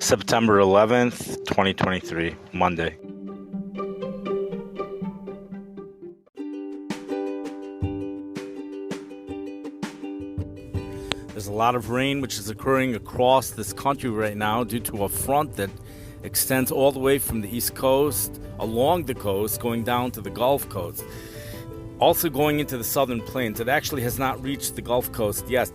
September 11th, 2023, Monday. There's a lot of rain which is occurring across this country right now due to a front that extends all the way from the East Coast, along the coast, going down to the Gulf Coast. Also going into the southern plains. It actually has not reached the Gulf Coast yet.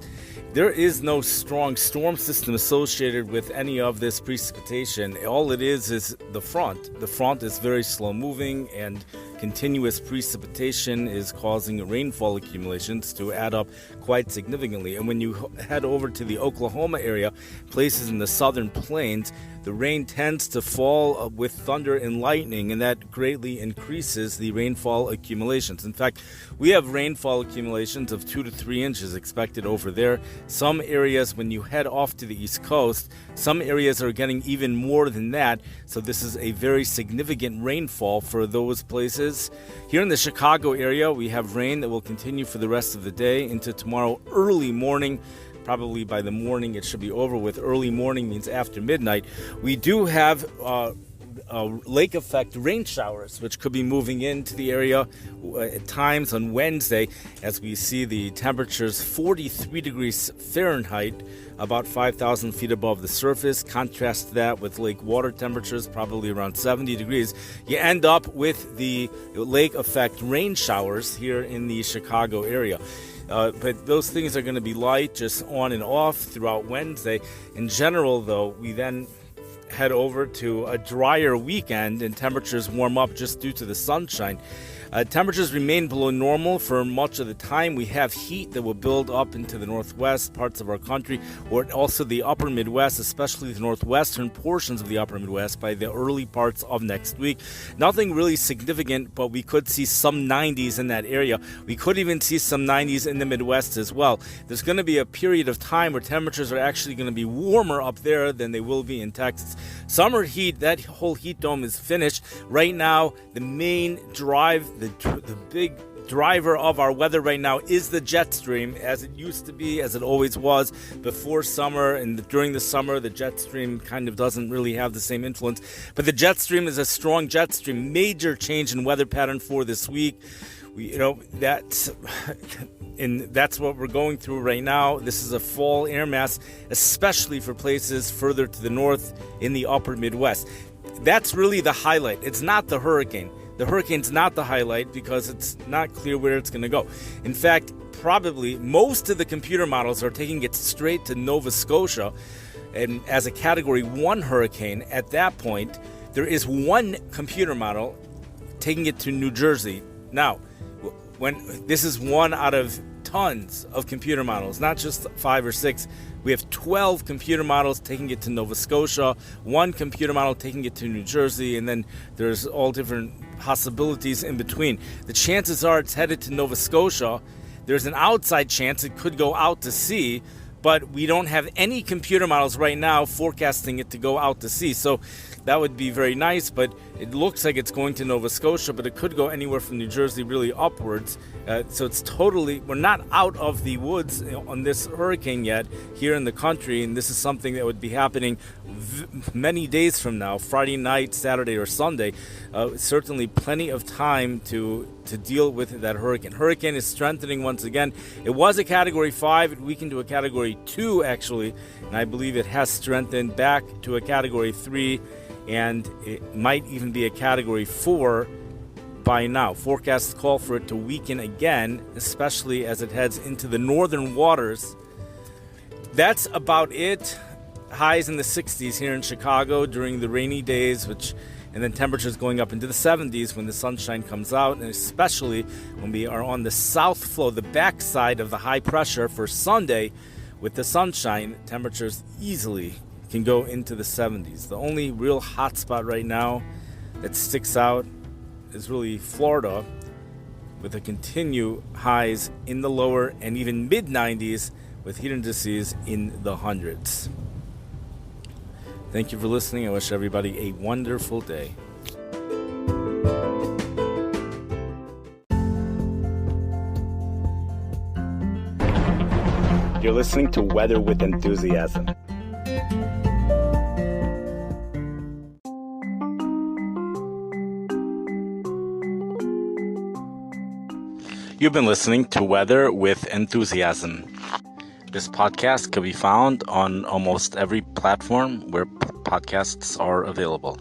There is no strong storm system associated with any of this precipitation. All it is the front. The front is very slow moving, and continuous precipitation is causing rainfall accumulations to add up quite significantly. And when you head over to the Oklahoma area, places in the southern plains, the rain tends to fall with thunder and lightning, and that greatly increases the rainfall accumulations. In fact, we have rainfall accumulations of 2 to 3 inches expected over there. Some areas, when you head off to the East Coast, some areas are getting even more than that. So this is a very significant rainfall for those places. Here in the Chicago area, we have rain that will continue for the rest of the day into tomorrow early morning. Probably by the morning it should be over with. Early morning means after midnight. We do have lake effect rain showers, which could be moving into the area at times on Wednesday, as we see the temperatures 43 degrees Fahrenheit, about 5,000 feet above the surface. Contrast that with lake water temperatures, probably around 70 degrees. You end up with the lake effect rain showers here in the Chicago area. But those things are going to be light, just on and off throughout Wednesday. In general, though, we then head over to a drier weekend and temperatures warm up just due to the sunshine. Temperatures remain below normal for much of the time. We have heat that will build up into the northwest parts of our country, or also the upper Midwest, especially the northwestern portions of the upper Midwest by the early parts of next week. Nothing really significant, but we could see some 90s in that area. We could even see some 90s in the Midwest as well. There's going to be a period of time where temperatures are actually going to be warmer up there than they will be in Texas. Summer heat, that whole heat dome is finished. Right now, the main drive, the big driver of our weather right now is the jet stream, as it used to be, as it always was before summer. And during the summer, the jet stream kind of doesn't really have the same influence. But the jet stream is a strong jet stream. Major change in weather pattern for this week. That's what we're going through right now. This is a fall air mass, especially for places further to the north in the upper Midwest. That's really the highlight. It's not the hurricane. The hurricane's not the highlight because it's not clear where it's going to go. In fact, probably most of the computer models are taking it straight to Nova Scotia, and as a Category 1 hurricane. At that point, there is one computer model taking it to New Jersey. Now, when this is one out of tons of computer models, not just 5 or 6. We have 12 computer models taking it to Nova Scotia, one computer model taking it to New Jersey, and then there's all different possibilities in between. The chances are it's headed to Nova Scotia. There's an outside chance it could go out to sea, but we don't have any computer models right now forecasting it to go out to sea. So that would be very nice, but it looks like it's going to Nova Scotia, but it could go anywhere from New Jersey really upwards. So it's totally, we're not out of the woods on this hurricane yet here in the country, and this is something that would be happening many days from now, Friday night, Saturday, or Sunday. Certainly plenty of time to deal with that hurricane. Hurricane is strengthening once again. It was a Category 5. It weakened to a Category 2, actually, and I believe it has strengthened back to a Category 3, and it might even be a Category 4 by now. Forecasts call for it to weaken again, especially as it heads into the northern waters. That's about it. Highs in the 60s here in Chicago during the rainy days, and then temperatures going up into the 70s when the sunshine comes out, and especially when we are on the south flow, the backside of the high pressure for Sunday with the sunshine, temperatures easily can go into the 70s. The only real hot spot right now that sticks out is really Florida, with a continued highs in the lower and even mid 90s with heat indices in the hundreds. Thank you for listening. I wish everybody a wonderful day. You're listening to Weather with Enthusiasm. You've been listening to Weather with Enthusiasm. This podcast can be found on almost every platform where podcasts are available.